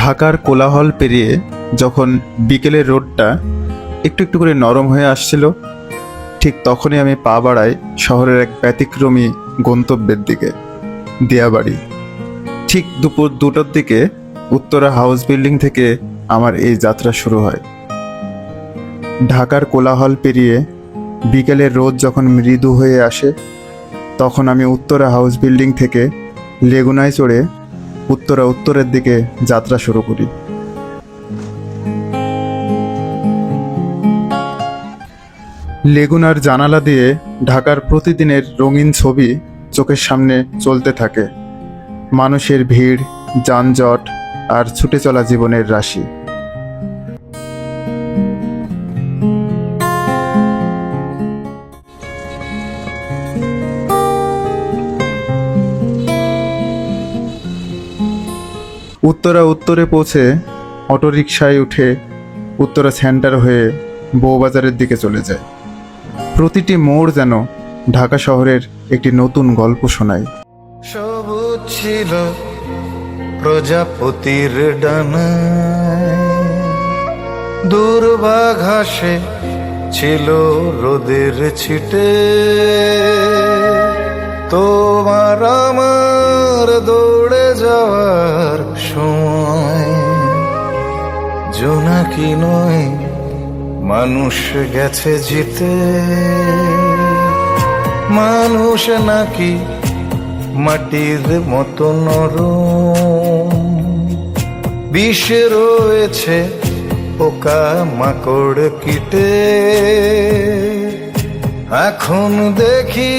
ঢাকার কোলাহল পেরিয়ে যখন বিকেলের রোদটা একটু একটু করে নরম হয়ে আসছিল, ঠিক তখনই আমি পা বাড়াই শহরের এক ব্যতিক্রমী গন্তব্যের দিকে, দিয়াবাড়ি। ঠিক দুপুর 2টার দিকে উত্তরা হাউস বিল্ডিং থেকে আমার এই যাত্রা শুরু হয়। ঢাকার কোলাহল পেরিয়ে বিকেলের রোদ যখন মৃদু হয়ে আসে, তখন আমি উত্তরা হাউস বিল্ডিং থেকে লেগুনায় চড়ে উত্তরের দিকে যাত্রা শুরু করি। লেগুনার জানালা দিয়ে ঢাকার প্রতিদিনের রঙিন ছবি চোখের সামনে চলতে থাকে। মানুষের ভিড়, যানজট আর ছুটে চলা জীবনের রাশি। উত্তরে পৌঁছে অটোরিকশায় উঠে উত্তরা সেন্টার হয়ে বউবাজারের দিকে চলে যায়। প্রতিটি মোড় যেন ঢাকা শহরের একটি নতুন গল্প শোনায়। সবুজ ছিল প্রজাপতির ডানা, দুর্বাঘাসে ছিল রোদের ছিটে, তোমার আমার দৌড়ে যাওয়ার সময় জোনাকি নয় মানুষ গেছে জিতে। মানুষ নাকি মাটির মতো নরম, বিষ রয়েছে পোকা মাকড় কীটে। এখন দেখি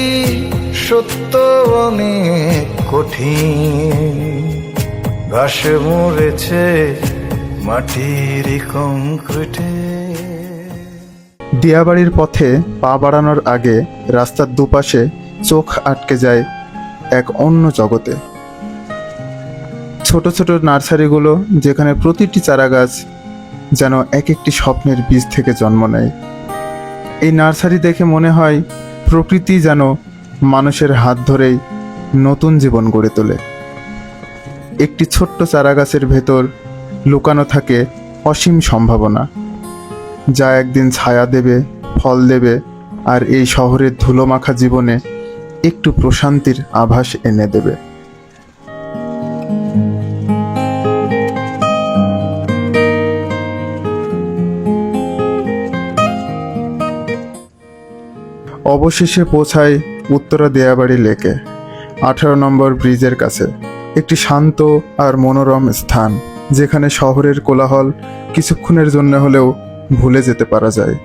সত্য অনেক কঠিন, ঘাস মরেছে মাটির কংক্রিটে। দিয়াবাড়ির পথে পা বাড়ানোর আগে রাস্তার দুপাশে চোখ আটকে যায় এক অন্য জগতে। ছোট ছোট নার্সারিগুলো, যেখানে প্রতিটি চারাগাছ যেন এক একটি স্বপ্নের বীজ থেকে জন্ম নেয়। এই নার্সারি দেখে মনে হয় প্রকৃতি যেন মানুষের হাত ধরেই নতুন জীবন গড়ে তোলে। একটি ছোট্ট চারাগাছের ভেতর লুকানো থাকে অসীম সম্ভাবনা, যা একদিন ছায়া দেবে, ফল দেবে, আর এই শহরের ধুলোমাখা জীবনে একটু প্রশান্তির আভাস এনে দেবে। অবশেষে পৌঁছায় উত্তরা দিয়াবাড়ি লেকে, 18 নম্বর ব্রিজের কাছে। একটি শান্ত আর মনোরম স্থান, যেখানে শহরের কোলাহল কিছুক্ষণের জন্য হলেও ভুলে যেতে পারা যায়।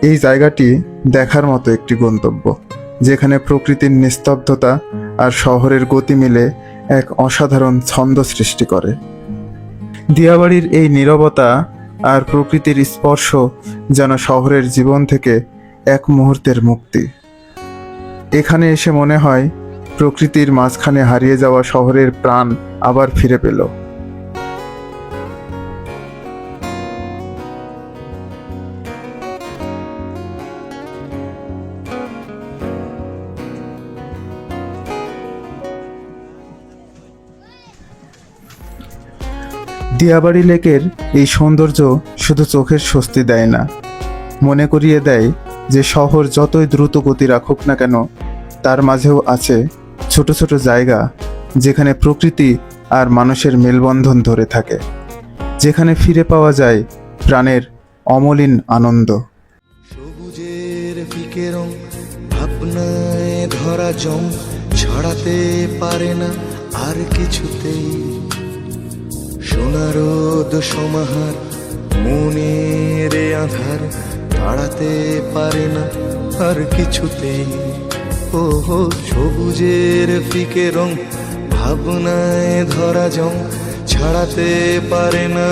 এই জায়গাটি দেখার মতো একটি গন্তব্য, যেখানে প্রকৃতির নিস্তব্ধতা আর শহরের গতি মিলে এক অসাধারণ ছন্দ সৃষ্টি করে। দিয়াবাড়ির এই নীরবতা আর প্রকৃতির স্পর্শ যেন শহরের জীবন থেকে এক মুহূর্তের মুক্তি। এখানে এসে মনে হয় প্রকৃতির মাঝখানে হারিয়ে যাওয়া শহরের প্রাণ আবার ফিরে পেল। দিয়াবাড়ি লেকের এই সৌন্দর্য শুধু চোখের স্বস্তি দেয় না, মনে করিয়ে দেয় যে শহর যতই দ্রুত গতি রাখুক না কেন, তার মাঝেও আছে ছোট ছোট জায়গা, যেখানে প্রকৃতি আর মানুষের মেলবন্ধন ধরে থাকে, যেখানে ফিরে পাওয়া যায় প্রাণের অমলিন আনন্দ। সবুজের ফিকে রং ভাবনায় ধরা জং ছড়াতে পারে না আর কিছুতেই। সোনারোদ সমাহার মনের আধার তাড়াতে পারে না আর কিছুতেই। ও সবুজের ফিকে রং ভাবনায় ধরা জং ছাড়াতে পারে না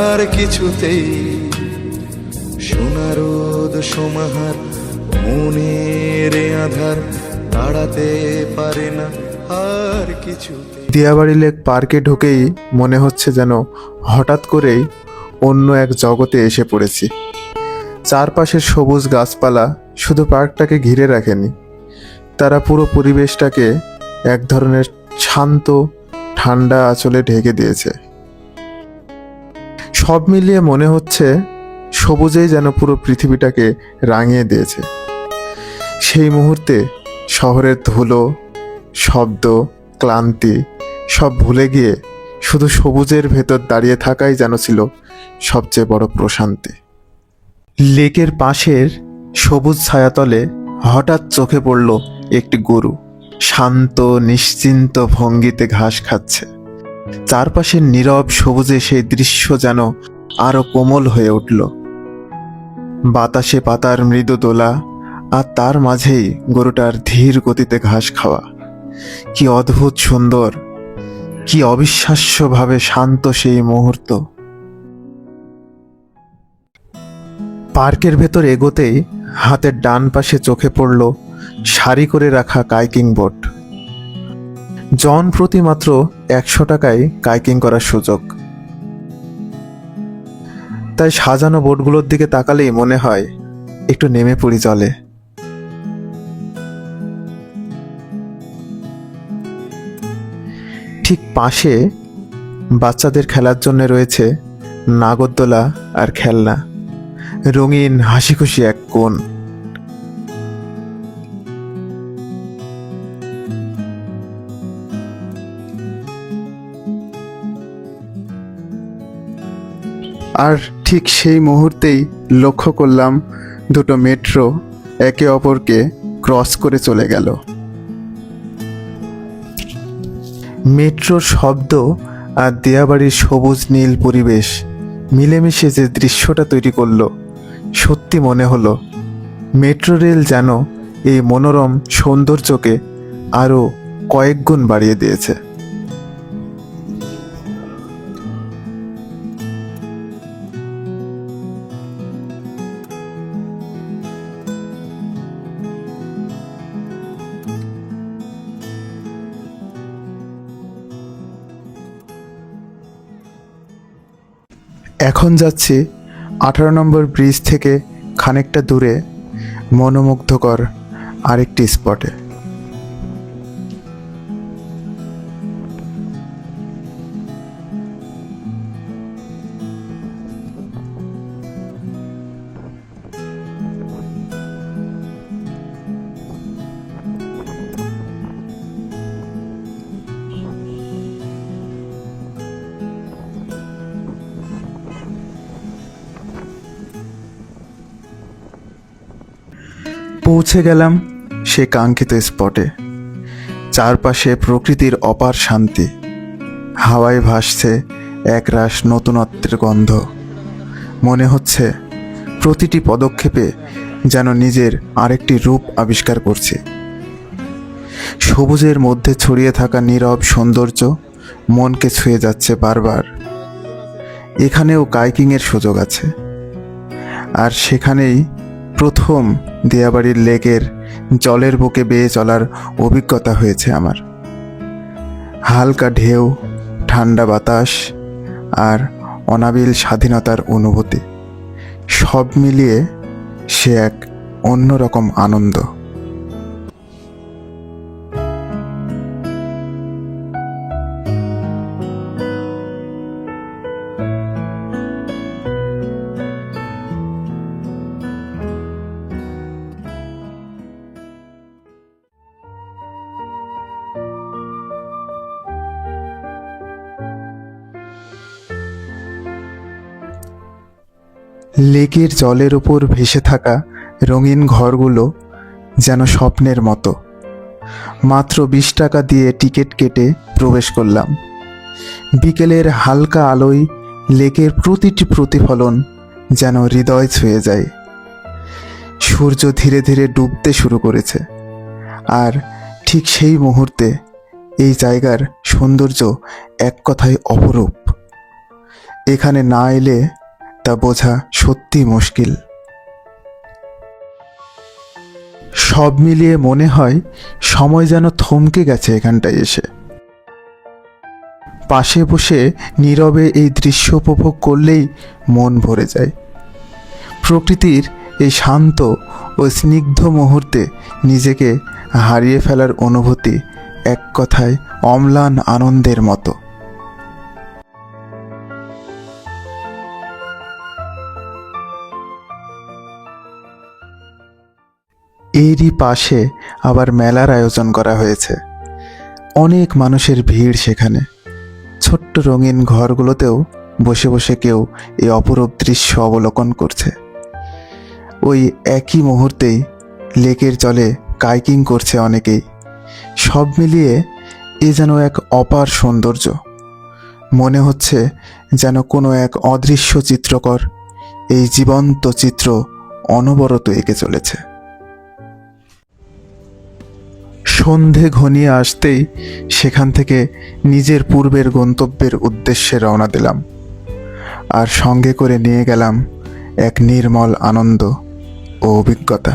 আর কিছুতেই। সোনারোদ সমাহার মনের আধার তাড়াতে পারে না আর কিছুতেই। দিয়াবাড়ি লেক পার্কে ঢুকেই মনে হচ্ছে যেন হঠাৎ করেই অন্য এক জগতে এসে পড়েছি। চারপাশের সবুজ গাছপালা শুধু পার্কটাকে ঘিরে রাখেনি, তারা পুরো পরিবেশটাকে এক ধরনের শান্ত ঠান্ডা আঁচলে ঢেকে দিয়েছে। সব মিলিয়ে মনে হচ্ছে সবুজেই যেন পুরো পৃথিবীটাকে রাঙিয়ে দিয়েছে। সেই মুহূর্তে শহরের ধুলো, শব্দ, ক্লান্তি সব ভুলে গিয়ে শুধু সবুজের ভেতর দাঁড়িয়ে থাকাই যেন ছিল সবচেয়ে বড় প্রশান্তি। লেকের পাশের সবুজ ছায়াতলে হঠাৎ চোখে পড়ল একটি গরু শান্ত নিশ্চিন্ত ভঙ্গিতে ঘাস খাচ্ছে। চারপাশের নীরব সবুজে সেই দৃশ্য যেন আরো কোমল হয়ে উঠল। বাতাসে পাতার মৃদু দোলা, আর তার মাঝেই গরুটার ধীর গতিতে ঘাস খাওয়া। কি অদ্ভুত সুন্দর, কি অবিশ্বাস্যভাবে শান্ত সেই মুহূর্ত। পার্কের ভেতর এগোতেই হাতের ডান পাশে চোখে পড়ল সারি করে রাখা কাইকিং বোট। জন প্রতি মাত্র 100 টাকায় কাইকিং করার সুযোগ। তাই সাজানো বোটগুলোর দিকে তাকালেই মনে হয় একটু নেমে পড়ি জলে। ঠিক পাশে বাচ্চাদের খেলার জন্য রয়েছে নাগরদোলা আর খেলনা, রঙিন হাসি খুশি এক কোণ। আর ঠিক সেই মুহূর্তেই লক্ষ্য করলাম দুটো মেট্রো একে অপরকে ক্রস করে চলে গেল। মেট্রোর শব্দ আর দিয়াবাড়ির সবুজ নীল পরিবেশ মিলেমিশে যে দৃশ্যটা তৈরি করলো, সত্যি মনে হলো মেট্রো রেল যেন এই মনোরম সৌন্দর্যকে আরো কয়েক গুণ বাড়িয়ে দিয়েছে। এখন যাচ্ছি 18 নম্বর ব্রিজ থেকে খানিকটা দূরে মনোমুগ্ধকর আরেকটি স্পটে। পৌঁছে গেলাম সে কাঙ্ক্ষিত স্পটে। চারপাশে প্রকৃতির অপার শান্তি, হাওয়ায় ভাসছে একরাশ নতুনত্বের গন্ধ। মনে হচ্ছে প্রতিটি পদক্ষেপে যেন নিজের আরেকটি রূপ আবিষ্কার করছি। সবুজের মধ্যে ছড়িয়ে থাকা নীরব সৌন্দর্য মনকে ছুঁয়ে যাচ্ছে বারবার। এখানেও কাইকিংয়ের সুযোগ আছে, আর সেখানেই প্রথম দিয়াবাড়ির লেকের জলের বুকে বেয়ে চলার অভিজ্ঞতা হয়েছে আমার। হালকা ঢেউ, ঠান্ডা বাতাস আর অনাবিল স্বাধীনতার অনুভূতি, সব মিলিয়ে সে এক অন্যরকম আনন্দ। লেকের জলের উপর ভেসে থাকা রঙিন ঘরগুলো যেন স্বপ্নের মতো। মাত্র 20 টাকা দিয়ে টিকিট কেটে প্রবেশ করলাম। বিকেলের হালকা আলোয় লেকের প্রতিটি প্রতিফলন যেন হৃদয় ছুঁয়ে যায়। সূর্য ধীরে ধীরে ডুবতে শুরু করেছে, আর ঠিক সেই মুহূর্তে এই জায়গার সৌন্দর্য এক কথায় অপরূপ। এখানে না এলে তা বোঝা সত্যি মুশকিল। সব মিলিয়ে মনে হয় সময় যেন থমকে গেছে এখানটায় এসে। পাশে বসে নীরবে এই দৃশ্য উপভোগ করলেই মন ভরে যায়। প্রকৃতির এই শান্ত ও স্নিগ্ধ মুহূর্তে নিজেকে হারিয়ে ফেলার অনুভূতি এক কথায় অম্লান আনন্দের মতো। এরই পাশে আবার মেলার আয়োজন করা হয়েছে। অনেক মানুষের ভিড় সেখানে। ছোট্ট রঙিন ঘরগুলোতেও বসে বসে কেউ এই অপরূপ দৃশ্য অবলোকন করছে। ওই একই মুহূর্তেই লেকের জলে কাইকিং করছে অনেকেই। সব মিলিয়ে এ যেন এক অপার সৌন্দর্য। মনে হচ্ছে যেন কোনো এক অদৃশ্য চিত্রকর এই জীবন্ত চিত্র অনবরত এঁকে চলেছে। সন্ধে ঘনিয়ে আসতেই সেখান থেকে নিজের পূর্বের গন্তব্যের উদ্দেশ্যে রওনা দিলাম, আর সঙ্গে করে নিয়ে গেলাম এক নির্মল আনন্দ ও অভিজ্ঞতা।